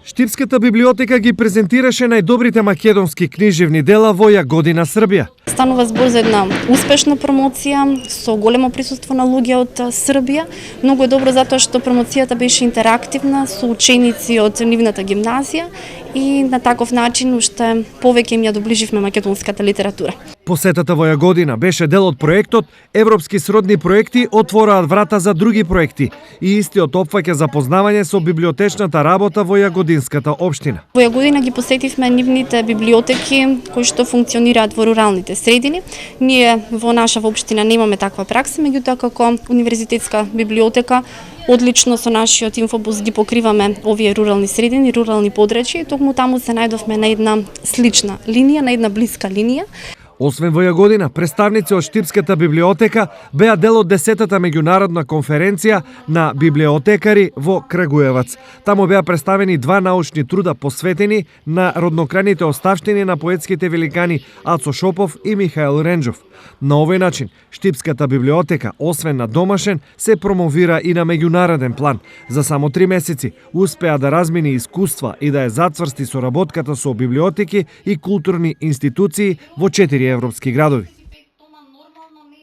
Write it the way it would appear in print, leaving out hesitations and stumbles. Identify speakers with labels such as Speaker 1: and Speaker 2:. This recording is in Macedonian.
Speaker 1: Штипската библиотека ги презентираше најдобрите македонски книжевни дела во Јагодина, Србија.
Speaker 2: Станува збор за една успешна промоција со големо присуство на луѓе од Србија. Многу е добро затоа што промоцијата беше интерактивна со ученици од нивната гимназија и на таков начин уште повеќе им ја доближивме македонската литература.
Speaker 1: Посетата во Јагодина беше дел од проектот Европски сродни проекти отвораат врата за други проекти и истиот опфаќа запознавање со библиотечната работа во Јагодинската општина.
Speaker 2: Во Јагодина ги посетивме нивните библиотеки кои што функционираат во руралните средини. Ние во наша општина немаме таква пракса, меѓутоа како универзитетска библиотека одлично со нашиот инфобус ги покриваме овие рурални средини, рурални подрачја и токму таму се најдовме на една слична линија, на една блиска линија.
Speaker 1: Освен во Јагодина, представници од Штипската библиотека беа дел од 10-та меѓународна конференција на библиотекари во Крагуевац. Таму беа представени 2 научни труда посветени на роднокрајните оставштини на поетските великани Ацо Шопов и Михаел Ренџов. На овој начин, Штипската библиотека, освен на домашен, се промовира и на меѓународен план. За само 3 месеци успеа да размени искуства и да ја зацврсти соработката со библиотеки и културни институции во 4 европски градови.